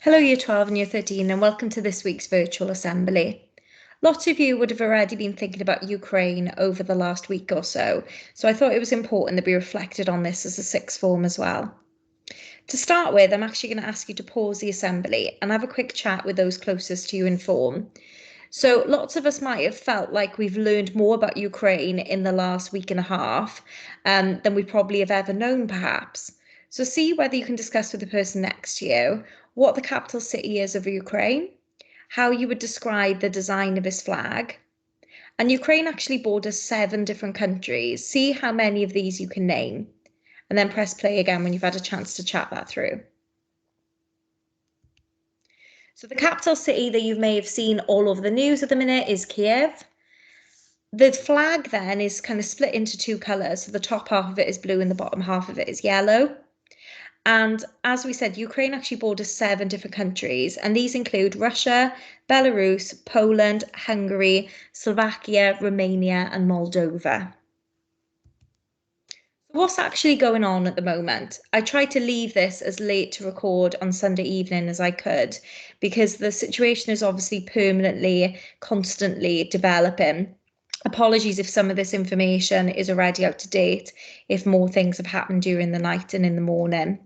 Hello Year 12 and Year 13 and welcome to this week's virtual assembly. Lots of you would have already been thinking about Ukraine over the last week or so I thought it was important that we reflected on this as a sixth form as well. To start with, I'm actually going to ask you to pause the assembly and have a quick chat with those closest to you in form. So lots of us might have felt like we've learned more about Ukraine in the last week and a half than we probably have ever known, perhaps. So see whether you can discuss with the person next to you what the capital city is of Ukraine, how you would describe the design of its flag. And Ukraine actually borders 7 different countries. See how many of these you can name, and then press play again when you've had a chance to chat that through. So the capital city that you may have seen all over the news at the minute is Kiev. The flag then is kind of split into 2 colours. So the top half of it is blue and the bottom half of it is yellow. And as we said, Ukraine actually borders 7 different countries, and these include Russia, Belarus, Poland, Hungary, Slovakia, Romania, and Moldova. What's actually going on at the moment? I tried to leave this as late to record on Sunday evening as I could, because the situation is obviously permanently, constantly developing. Apologies if some of this information is already out to date, if more things have happened during the night and in the morning.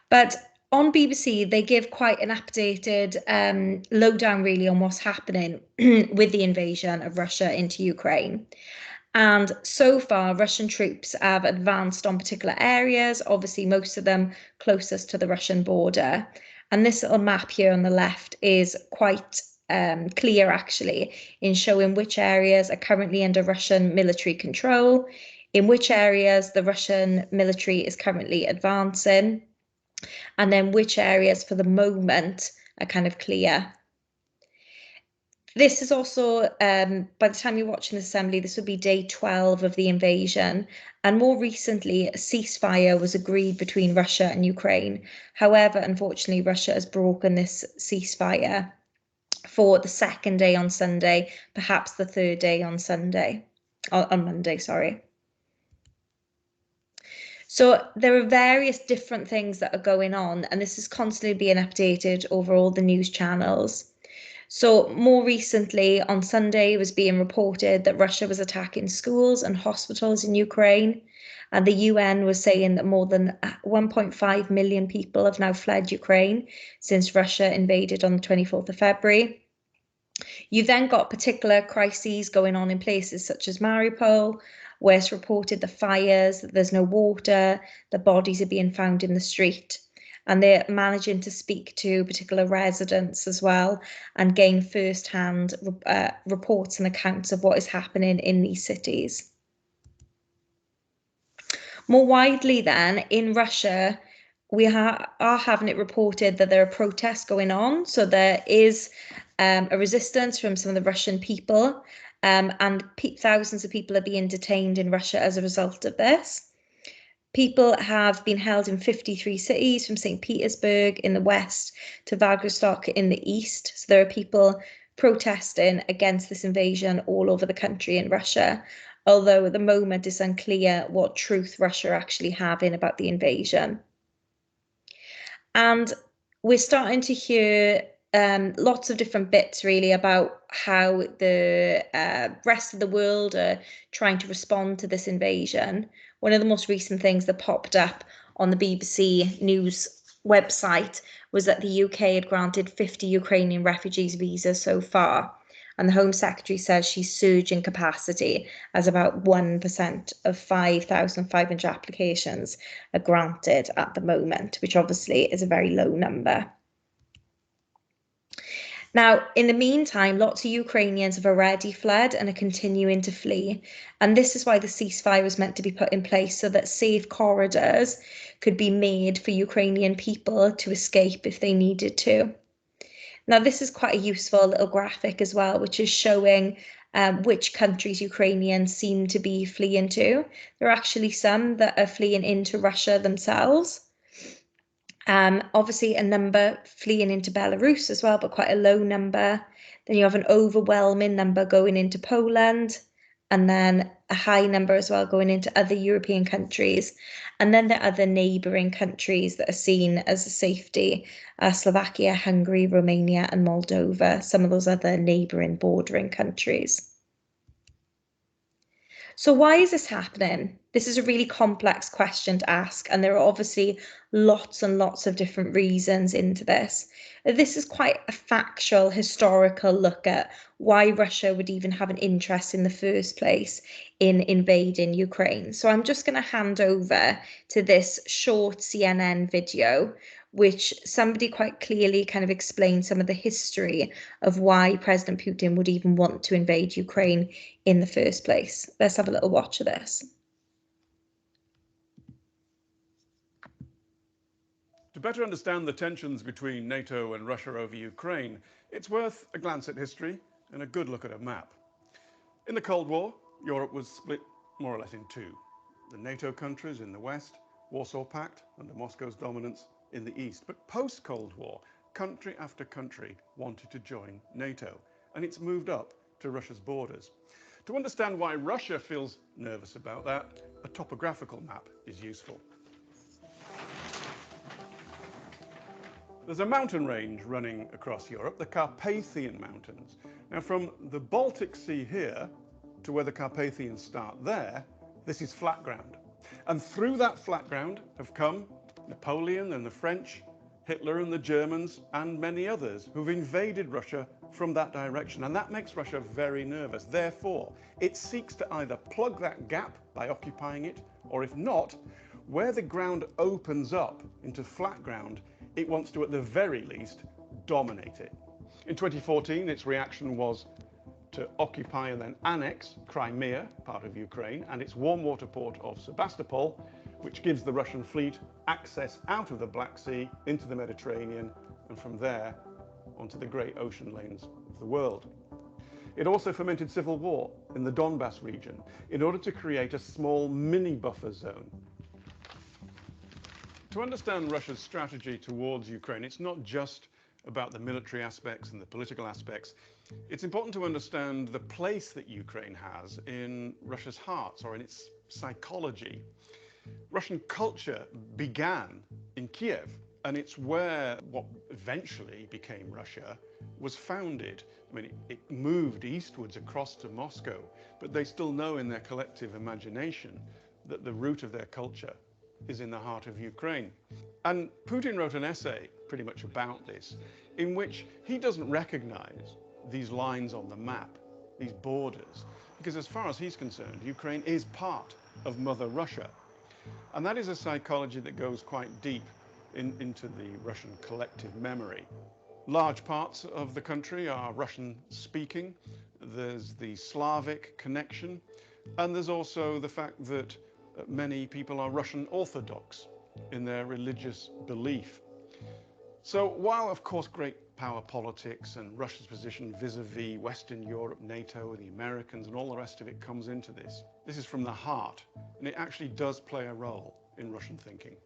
But on BBC, they give quite an updated lowdown really on what's happening with the invasion of Russia into Ukraine. And so far, Russian troops have advanced on particular areas, obviously most of them closest to the Russian border. And this little map here on the left is quite clear, actually, in showing which areas are currently under Russian military control, in which areas the Russian military is currently advancing, and then which areas for the moment are kind of clear. This is also, by the time you're watching the assembly, this would be day 12 of the invasion. And more recently, a ceasefire was agreed between Russia and Ukraine. However, unfortunately, Russia has broken this ceasefire for the second day on Sunday, perhaps the third day on Monday, sorry. So there are various different things that are going on, and this is constantly being updated over all the news channels. So more recently, on Sunday, it was being reported that Russia was attacking schools and hospitals in Ukraine, and the UN was saying that more than 1.5 million people have now fled Ukraine since Russia invaded on the 24th of February. You've then got particular crises going on in places such as Mariupol, where it's reported the fires, that there's no water, the bodies are being found in the street. And they're managing to speak to particular residents as well and gain first-hand reports and accounts of what is happening in these cities. More widely then, in Russia, we are having it reported that there are protests going on. So there is a resistance from some of the Russian people, and thousands of people are being detained in Russia as a result of this. People have been held in 53 cities, from St. Petersburg in the west to Vladivostok in the east. So there are people protesting against this invasion all over the country in Russia, although at the moment it's unclear what truth Russia are actually having about the invasion. And we're starting to hear lots of different bits really about how the rest of the world are trying to respond to this invasion. One of the most recent things that popped up on the BBC News website was that the UK had granted 50 Ukrainian refugees visas so far. And the Home Secretary says she's surging capacity as about 1% of 5,500 applications are granted at the moment, which obviously is a very low number. Now, in the meantime, lots of Ukrainians have already fled and are continuing to flee. And this is why the ceasefire was meant to be put in place, so that safe corridors could be made for Ukrainian people to escape if they needed to. Now, this is quite a useful little graphic as well, which is showing which countries Ukrainians seem to be fleeing to. There are actually some that are fleeing into Russia themselves. Obviously a number fleeing into Belarus as well, but quite a low number. Then you have an overwhelming number going into Poland, and then a high number as well going into other European countries. And then there are other neighbouring countries that are seen as a safety, Slovakia, Hungary, Romania and Moldova, some of those other neighbouring bordering countries. So why is this happening? This is a really complex question to ask, and there are obviously lots and lots of different reasons into this. This is quite a factual, historical look at why Russia would even have an interest in the first place in invading Ukraine. So I'm just going to hand over to this short CNN video, which somebody quite clearly kind of explained some of the history of why President Putin would even want to invade Ukraine in the first place. Let's have a little watch of this. To better understand the tensions between NATO and Russia over Ukraine, it's worth a glance at history and a good look at a map. In the Cold War, Europe was split more or less in two. The NATO countries in the west, Warsaw Pact under Moscow's dominance in the east. But post-Cold War, country after country wanted to join NATO, and it's moved up to Russia's borders. To understand why Russia feels nervous about that, a topographical map is useful. There's a mountain range running across Europe, the Carpathian Mountains. Now, from the Baltic Sea here to where the Carpathians start there, this is flat ground. And through that flat ground have come Napoleon and the French, Hitler and the Germans, and many others who've invaded Russia from that direction. And that makes Russia very nervous. Therefore, it seeks to either plug that gap by occupying it, or if not, where the ground opens up into flat ground, it wants to, at the very least, dominate it. In 2014, its reaction was to occupy and then annex Crimea, part of Ukraine, and its warm water port of Sebastopol, which gives the Russian fleet access out of the Black Sea into the Mediterranean, and from there onto the great ocean lanes of the world. It also fomented civil war in the Donbass region in order to create a small mini buffer zone. To understand Russia's strategy towards Ukraine, it's not just about the military aspects and the political aspects. It's important to understand the place that Ukraine has in Russia's heart, or in its psychology. Russian culture began in Kiev, and it's where what eventually became Russia was founded. I mean, it moved eastwards across to Moscow, but they still know in their collective imagination that the root of their culture is in the heart of Ukraine. And Putin wrote an essay pretty much about this, in which he doesn't recognize these lines on the map, these borders, because as far as he's concerned, Ukraine is part of Mother Russia. And that is a psychology that goes quite deep into the Russian collective memory. Large parts of the country are Russian speaking. There's the Slavic connection. And there's also the fact that many people are Russian Orthodox in their religious belief. So while, of course, great power politics and Russia's position vis-a-vis Western Europe, NATO, the Americans, and all the rest of it comes into this, this is from the heart, and it actually does play a role in Russian thinking.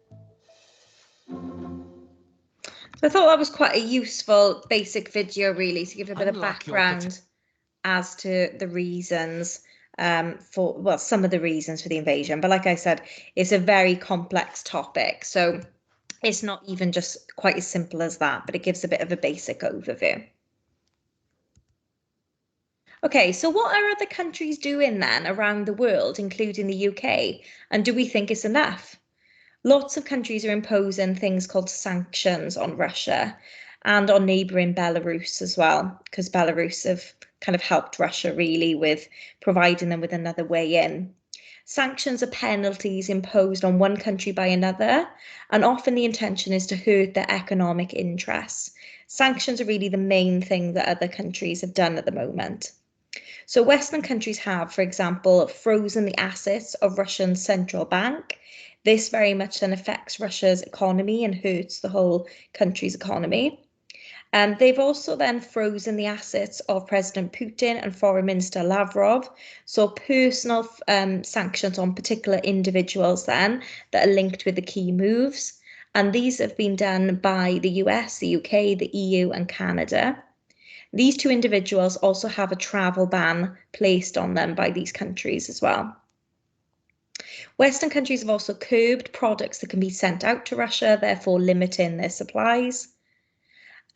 So I thought that was quite a useful basic video, really, to give a bit of background as to the reasons for, well, some of the reasons for the invasion. But like I said, it's a very complex topic. So it's not even just quite as simple as that, but it gives a bit of a basic overview. Okay, so what are other countries doing then around the world, including the UK? And do we think it's enough? Lots of countries are imposing things called sanctions on Russia and on neighbouring Belarus as well, because Belarus have kind of helped Russia really with providing them with another way in. Sanctions are penalties imposed on one country by another, and often the intention is to hurt their economic interests. Sanctions are really the main thing that other countries have done at the moment. So Western countries have, for example, frozen the assets of Russian central bank. This very much then affects Russia's economy and hurts the whole country's economy. They've also then frozen the assets of President Putin and Foreign Minister Lavrov. So personal sanctions on particular individuals then that are linked with the key moves. And these have been done by the US, the UK, the EU and Canada. These two individuals also have a travel ban placed on them by these countries as well. Western countries have also curbed products that can be sent out to Russia, therefore limiting their supplies.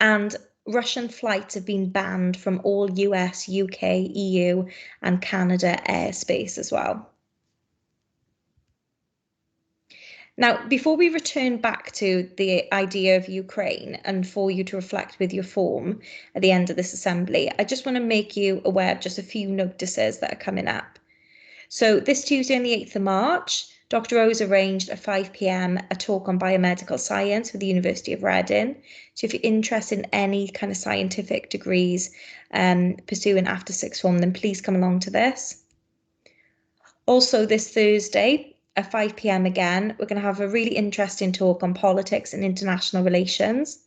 And Russian flights have been banned from all US, UK, EU, and Canada airspace as well. Now, before we return back to the idea of Ukraine and for you to reflect with your form at the end of this assembly, I just want to make you aware of just a few notices that are coming up. So this Tuesday on the 8th of March, Dr. O's arranged at 5 p.m. a talk on biomedical science with the University of Reading. So if you're interested in any kind of scientific degrees pursuing after sixth form, then please come along to this. Also this Thursday at 5 p.m. again, we're going to have a really interesting talk on politics and international relations.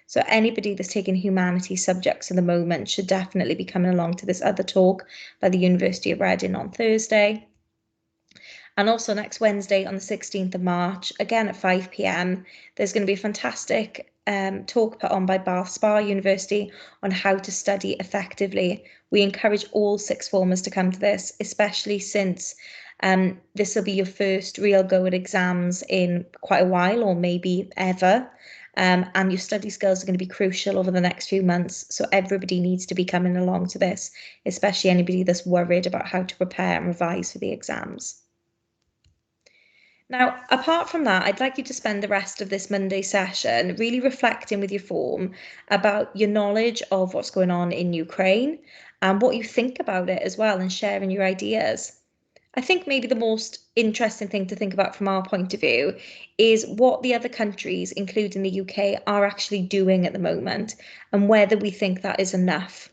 So anybody that's taking humanities subjects at the moment should definitely be coming along to this other talk by the University of Reading on Thursday. And also next Wednesday on the 16th of March, again at 5 p.m, there's going to be a fantastic talk put on by Bath Spa University on how to study effectively. We encourage all sixth formers to come to this, especially since this will be your first real go at exams in quite a while, or maybe ever. And your study skills are going to be crucial over the next few months. So everybody needs to be coming along to this, especially anybody that's worried about how to prepare and revise for the exams. Now, apart from that, I'd like you to spend the rest of this Monday session really reflecting with your form about your knowledge of what's going on in Ukraine and what you think about it as well, and sharing your ideas. I think maybe the most interesting thing to think about from our point of view is what the other countries, including the UK, are actually doing at the moment and whether we think that is enough.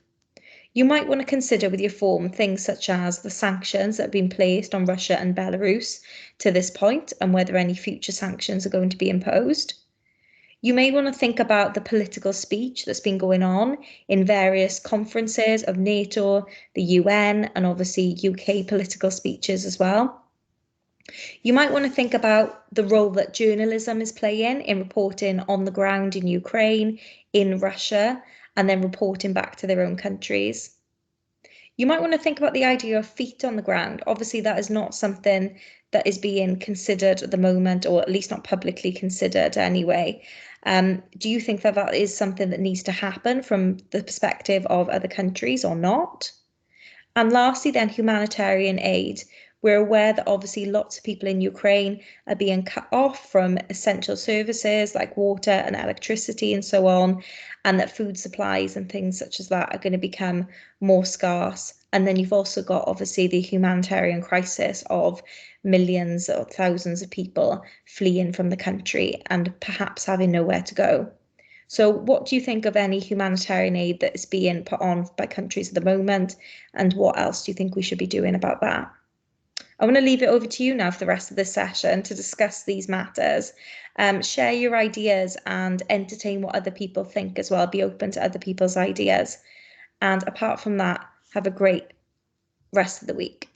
You might want to consider with your form things such as the sanctions that have been placed on Russia and Belarus to this point and whether any future sanctions are going to be imposed. You may want to think about the political speech that's been going on in various conferences of NATO, the UN, and obviously UK political speeches as well. You might want to think about the role that journalism is playing in reporting on the ground in Ukraine, in Russia, and then reporting back to their own countries. You might want to think about the idea of feet on the ground. Obviously, that is not something that is being considered at the moment, or at least not publicly considered anyway. Do you think that that is something that needs to happen from the perspective of other countries or not? And lastly, then, humanitarian aid. We're aware that obviously lots of people in Ukraine are being cut off from essential services like water and electricity and so on, and that food supplies and things such as that are going to become more scarce. And then you've also got obviously the humanitarian crisis of millions or thousands of people fleeing from the country and perhaps having nowhere to go. So what do you think of any humanitarian aid that is being put on by countries at the moment? And what else do you think we should be doing about that? I want to leave it over to you now for the rest of this session to discuss these matters. Share your ideas and entertain what other people think as well. Be open to other people's ideas. And apart from that, have a great rest of the week.